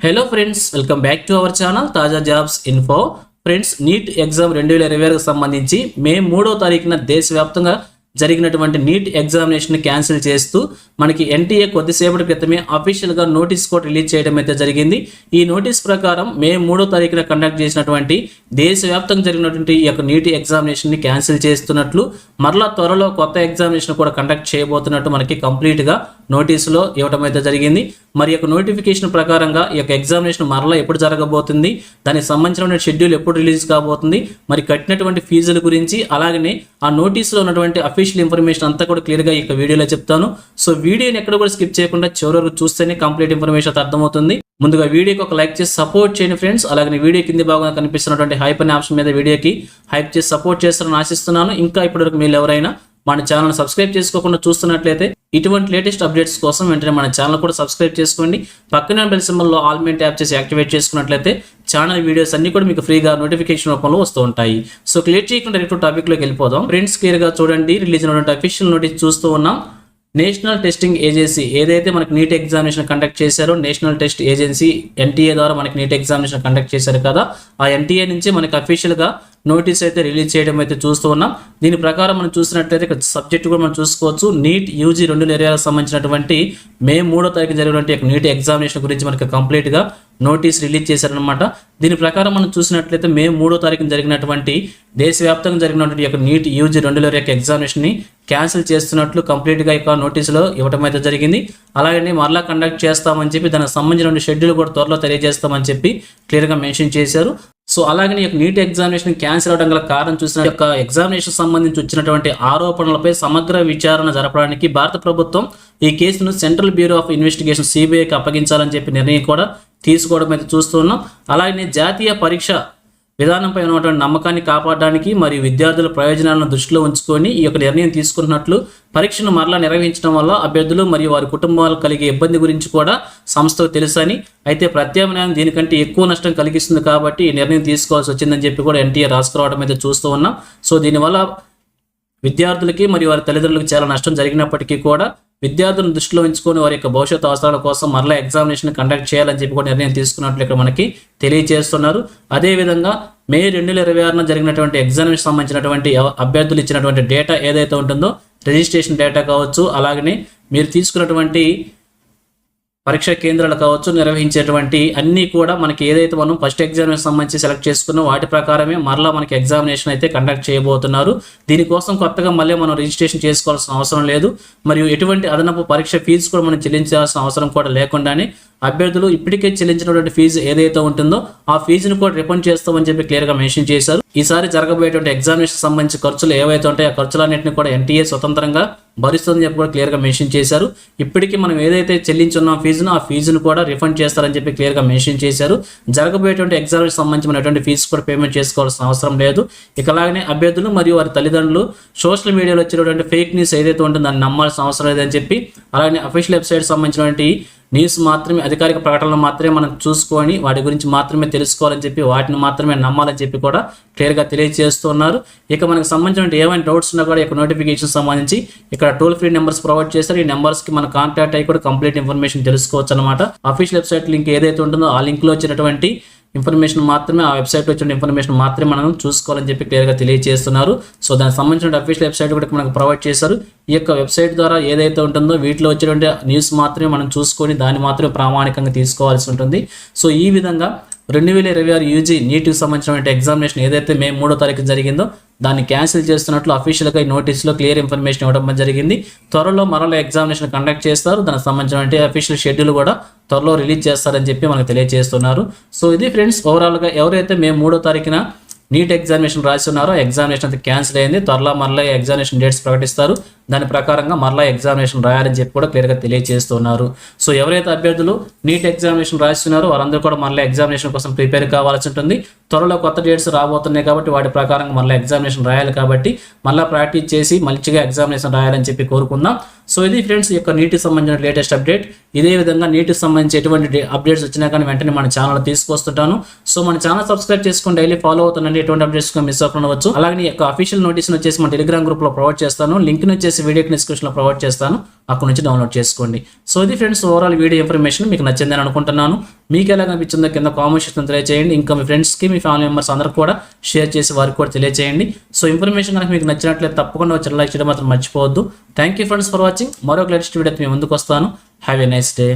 Hello friends, welcome back to our channel Taaza jobs info. Friends, NEET exam 2020కు సంబంధించి May 3వ తారీఖున దేశవ్యాప్తంగా జరిగినటువంటి నీట్ ఎగ్జామినేషన్ క్యాన్సిల్ చేస్తూ మనకి ఎన్టీఏ కొద్దిసేపటి క్రితమే అఫీషియల్గా నోటీస్ కూడా రిలీజ్ చేయడం అయితే జరిగింది. ఈ నోటీస్ ప్రకారం మే 3వ తారీఖున కండక్ట్ చేసినటువంటి దేశవ్యాప్తంగా జరిగినటువంటి ఈ యొక్క నీట్ ఎగ్జామినేషన్ని క్యాన్సిల్ చేస్తున్నట్లు, మరలా త్వరలో కొత్త ఎగ్జామినేషన్ కూడా కండక్ట్ చేయబోతున్నట్టు మనకి కంప్లీట్గా నోటీసులో ఇవ్వడం అయితే జరిగింది. మరి యొక్క నోటిఫికేషన్ ప్రకారంగా ఈ యొక్క ఎగ్జామినేషన్ మరలా ఎప్పుడు జరగబోతుంది, దానికి సంబంధించిన షెడ్యూల్ ఎప్పుడు రిలీజ్ కాబోతుంది, మరి కట్టినటువంటి ఫీజుల గురించి, అలాగనే ఆ నోటీసులో ఉన్నటువంటి అఫీషియల్ ఇన్ఫర్మేషన్ అంతా కూడా క్లియర్గా ఈ వీడియోలో చెప్తాను. సో వీడియోని ఎక్కడ కూడా స్కిప్ చేయకుండా చివరి వరకు చూస్తేనే కంప్లీట్ ఇన్ఫర్మేషన్ అర్థమవుతుంది. ముందుగా వీడియోకి ఒక లైక్ చేసి సపోర్ట్ చేయండి ఫ్రెండ్స్. అలాగే వీడియో కింది భాగంగా కనిపిస్తున్నటువంటి హైప్ అనే ఆప్షన్ మీద వీడియోకి హైప్ చేసి సపోర్ట్ చేస్తారని ఆశిస్తున్నాను. ఇంకా ఇప్పటివరకు మీరు ఎవరైనా మన ఛానల్ సబ్స్క్రైబ్ చేసుకోకుండా చూస్తున్నట్లయితే ఇటువంటి లేటెస్ట్ అప్డేట్స్ కోసం వెంటనే మన ఛానల్ కూడా సబ్స్క్రైబ్ చేసుకోండి. పక్కనే బెల్ సింబల్లో ఆల్ మెయిన్ ట్యాప్ చేసి యాక్టివేట్ చేసుకున్నట్లయితే ఛానల్ వీడియోస్ అన్ని కూడా మీకు ఫ్రీగా నోటిఫికేషన్ రూపంలో వస్తూ ఉంటాయి. సో క్లియర్ చేయకుండా డైరెక్ట్ టాపిక్లోకి వెళ్ళిపోదాం. ఫ్రెండ్స్, క్లియర్గా చూడండి, రిలీజ్ అయినటువంటి అఫీషియల్ నోటీస్ చూస్తూ ఉన్నాం. నేషనల్ టెస్టింగ్ ఏజెన్సీ ఏదైతే మనకి నీట్ ఎగ్జామినేషన్ కండక్ట్ చేశారో, నేషనల్ టెస్ట్ ఏజెన్సీ ఎన్టీఏ ద్వారా మనకి నీట్ ఎగ్జామినేషన్ కండక్ట్ చేశారు కదా, ఆ ఎన్టీఏ నుంచి మనకి అఫీషియల్గా నోటీస్ అయితే రిలీజ్ చేయడం అయితే చూస్తూ ఉన్నాం. దీని ప్రకారం మనం చూసినట్లయితే ఇక్కడ సబ్జెక్ట్ కూడా మనం చూసుకోవచ్చు. నీట్ యూజీ 2020కు సంబంధించినటువంటి మే 3వ తారీఖు జరిగినటువంటి నీట్ ఎగ్జామినేషన్ గురించి మనకి కంప్లీట్గా నోటీస్ రిలీజ్ చేశారనమాట. దీని ప్రకారం మనం చూసినట్లయితే మే 3వ తారీఖున జరిగినటువంటి దేశవ్యాప్తంగా జరిగినటువంటి యొక్క నీట్ యూజీ 2020 ఎగ్జామినేషన్ని క్యాన్సిల్ చేస్తున్నట్లు కంప్లీట్గా ఇక నోటీసులో ఇవ్వడం అయితే జరిగింది. అలాగే మరలా కండక్ట్ చేస్తామని చెప్పి దానికి సంబంధించిన షెడ్యూల్ కూడా త్వరలో తెలియజేస్తామని చెప్పి క్లియర్గా మెన్షన్ చేశారు. సో అలాగే ఈ యొక్క నీట్ ఎగ్జామినేషన్ క్యాన్సిల్ అవడం గల కారణం చూసిన యొక్క ఎగ్జామినేషన్ సంబంధించి వచ్చినటువంటి ఆరోపణలపై సమగ్ర విచారణ జరపడానికి భారత ప్రభుత్వం ఈ కేసును సెంట్రల్ బ్యూరో ఆఫ్ ఇన్వెస్టిగేషన్ సిబిఐకి అప్పగించాలని చెప్పి నిర్ణయం కూడా తీసుకోవడం అయితే చూస్తున్నాం. అలాగే జాతీయ పరీక్ష విధానంపై ఉన్నటువంటి నమ్మకాన్ని కాపాడడానికి మరియు విద్యార్థుల ప్రయోజనాలను దృష్టిలో ఉంచుకొని ఈ యొక్క నిర్ణయం తీసుకున్నట్లు, పరీక్షను మరలా నిర్వహించడం వల్ల అభ్యర్థులు మరియు వారి కుటుంబాలకు కలిగే ఇబ్బంది గురించి కూడా సంస్థకు తెలుసని, అయితే ప్రత్యామ్నాయం దీనికంటే ఎక్కువ నష్టం కలిగిస్తుంది కాబట్టి ఈ నిర్ణయం తీసుకోవాల్సి వచ్చిందని చెప్పి కూడా ఎన్టీఏ రాసుకురావడం అయితే చూస్తూ ఉన్నాం. సో దీనివల్ల విద్యార్థులకి మరియు వారి తల్లిదండ్రులకు చాలా నష్టం జరిగినప్పటికీ కూడా విద్యార్థులను దృష్టిలో ఉంచుకొని వారి యొక్క భవిష్యత్తు అవసరాల కోసం మరలా ఎగ్జామినేషన్ కండక్ట్ చేయాలని చెప్పి కూడా నిర్ణయం తీసుకున్నట్లు ఇక్కడ మనకి తెలియజేస్తున్నారు. అదేవిధంగా మే 2026న జరిగినటువంటి ఎగ్జామినేషన్ సంబంధించినటువంటి అభ్యర్థులు ఇచ్చినటువంటి డేటా ఏదైతే ఉంటుందో, రిజిస్ట్రేషన్ డేటా కావచ్చు, అలాగనే మీరు తీసుకున్నటువంటి పరీక్షా కేంద్రాలు కావచ్చు, నిర్వహించేటువంటి అన్నీ కూడా మనకి ఏదైతే మనం ఫస్ట్ ఎగ్జామినేషన్ సంబంధించి సెలెక్ట్ చేసుకున్నాం వాటి ప్రకారమే మరలా మనకి ఎగ్జామినేషన్ అయితే కండక్ట్ చేయబోతున్నారు. దీనికోసం కొత్తగా మళ్ళీ మనం రిజిస్ట్రేషన్ చేసుకోవాల్సిన అవసరం లేదు. మరియు ఎటువంటి అదనపు పరీక్ష ఫీజు కూడా మనం చెల్లించాల్సిన అవసరం కూడా లేకుండానే అభ్యర్థులు ఇప్పటికే చెల్లించినటువంటి ఫీజు ఏదైతే ఉంటుందో ఆ ఫీజును కూడా రిఫండ్ చేస్తామని చెప్పి క్లియర్గా మెన్షన్ చేశారు. ఈసారి జరగబోయేటువంటి ఎగ్జామినేషన్ సంబంధించి ఖర్చులు ఏవైతే ఉంటాయో ఆ ఖర్చులన్నింటినీ కూడా ఎన్టీఏ స్వతంత్రంగా భరిస్తుందని చెప్పి కూడా క్లియర్గా మెన్షన్ చేశారు. ఇప్పటికీ మనం ఏదైతే చెల్లించున్న ఫీజును ఆ ఫీజును కూడా రిఫండ్ చేస్తారని చెప్పి క్లియర్గా మెన్షన్ చేశారు. జరగబోయేటువంటి ఎగ్జామినేషన్ సంబంధించినటువంటి ఫీజు కూడా పేమెంట్ చేసుకోవాల్సిన అవసరం లేదు. ఇకలాగనే అభ్యర్థులు మరియు వారి తల్లిదండ్రులు సోషల్ మీడియాలో వచ్చినటువంటి ఫేక్ న్యూస్ ఏదైతే ఉంటుందో దాన్ని నమ్మాల్సిన అవసరం లేదని చెప్పి, అలాగే అఫీషియల్ వెబ్సైట్ సంబంధించినటువంటి న్యూస్ మాత్రమే, అధికారిక ప్రకటనలు మాత్రమే మనం చూసుకొని వాటి గురించి మాత్రమే తెలుసుకోవాలని చెప్పి, వాటిని మాత్రమే నమ్మాలని చెప్పి కూడా క్లియర్గా తెలియజేస్తున్నారు. ఇక మనకు సంబంధించిన ఏమైనా డౌట్స్ ఉన్నా కూడా ఇక నోటిఫికేషన్ సంబంధించి ఇక్కడ టోల్ ఫ్రీ నెంబర్స్ ప్రొవైడ్ చేస్తారు. ఈ నెంబర్స్కి మనం కాంటాక్ట్ అయ్యి కూడా కంప్లీట్ ఇన్ఫర్మేషన్ తెలుసుకోవచ్చు అనమాట. అఫీషియల్ వెబ్సైట్ లింక్ ఏదైతే ఉంటుందో ఆ లింక్లో వచ్చినటువంటి ఇన్ఫర్మేషన్ మాత్రమే, ఆ వెబ్సైట్లో వచ్చిన ఇన్ఫర్మేషన్ మాత్రమే మనం చూసుకోవాలని చెప్పి క్లియర్గా తెలియజేస్తున్నారు. సో దానికి సంబంధించిన అఫీషియల్ వెబ్సైట్ కూడా మనకు ప్రొవైడ్ చేశారు. ఈ యొక్క వెబ్సైట్ ద్వారా ఏదైతే ఉంటుందో వీటిలో వచ్చినటువంటి న్యూస్ మాత్రమే మనం చూసుకొని దాన్ని మాత్రమే ప్రామాణికంగా తీసుకోవాల్సి ఉంటుంది. సో ఈ విధంగా 2026 యూజీ నీట్కి సంబంధించినటువంటి ఎగ్జామినేషన్ ఏదైతే మే 3వ తారీఖు జరిగిందో దాన్ని క్యాన్సిల్ చేస్తున్నట్లు అఫీషియల్గా ఈ నోటీస్లో క్లియర్ ఇన్ఫర్మేషన్ ఇవ్వడం జరిగింది. త్వరలో మరలా ఎగ్జామినేషన్ కండక్ట్ చేస్తారు. దానికి సంబంధించినటువంటి అఫీషియల్ షెడ్యూల్ కూడా త్వరలో రిలీజ్ చేస్తారని చెప్పి మనకు తెలియజేస్తున్నారు. సో ఇది ఫ్రెండ్స్, ఓవరాల్గా ఎవరైతే మే 3వ తారీఖున నీట్ ఎగ్జామినేషన్ రాసి ఉన్నారో ఎగ్జామినేషన్ అయితే క్యాన్సిల్ అయింది. త్వరలో మరలా ఎగ్జామినేషన్ డేట్స్ ప్రకటిస్తారు. దాని ప్రకారంగా మరలా ఎగ్జామినేషన్ రాయాలని చెప్పి కూడా క్లియర్గా తెలియజేస్తున్నారు. సో ఎవరైతే అభ్యర్థులు నీట్ ఎగ్జామినేషన్ రాస్తున్నారో వారందరూ కూడా మరలా ఎగ్జామినేషన్ కోసం ప్రిపేర్ కావాల్సి ఉంటుంది. త్వరలో కొత్త డేట్స్ రాబోతున్నాయి కాబట్టి వాటి ప్రకారంగా మళ్ళీ ఎగ్జామినేషన్ రాయాలి కాబట్టి మళ్ళీ ప్రాక్టీస్ చేసి మంచిగా ఎగ్జామినేషన్ రాయాలని చెప్పి కోరుకుందాం. సో ఇది ఫ్రెండ్స్ యొక్క నీటికి సంబంధించిన లేటెస్ట్ అప్డేట్. ఇదే విధంగా నీటికి సంబంధించి ఎటువంటి అప్డేట్స్ వచ్చినా కానీ వెంటనే మన ఛానల్ తీసుకొస్తుంటాను. సో మన ఛానల్ సబ్స్క్రైబ్ చేసుకుని డైలీ ఫాలో అవుతుందండి, ఎటువంటి అప్డేట్స్ మిస్ అవ్వవచ్చు. అలాగే ఈ యొక్క అఫీషియల్ నోటీస్ని వచ్చేసి మన టెలిగ్రామ్ గ్రూప్లో ప్రొవైడ్ చేస్తాను. లింక్ని వచ్చేసి వీడియోకి డిస్క్రిప్షన్లో ప్రొవైడ్ చేస్తాను, అక్కడ నుంచి డౌన్లోడ్ చేసుకోండి. సో ఇది ఫ్రెండ్స్ ఓవరాల్ వీడియో ఇన్ఫర్మేషన్ మీకు నచ్చిందని అనుకుంటున్నాను. మీకు ఎలా అనిపించిందో కింద కామెంట్ సెక్షన్ తెలియజేయండి. ఇంకా మీ ఫ్రెండ్స్కి మీ ఫ్యామిలీ మెంబర్స్ అందరూ కూడా షేర్ చేసి వారికి కూడా తెలియజేయండి. సో ఇన్ఫర్మేషన్ కనుక మీకు నచ్చినట్లయితే తప్పకుండా ఒక చిన్న లైక్ చేయడం మాత్రం మర్చిపోవద్దు. Thank you friends for watching. మరొక లేటెస్ట్ వీడియో మీ ముందుకు వస్తాను. Have a nice day.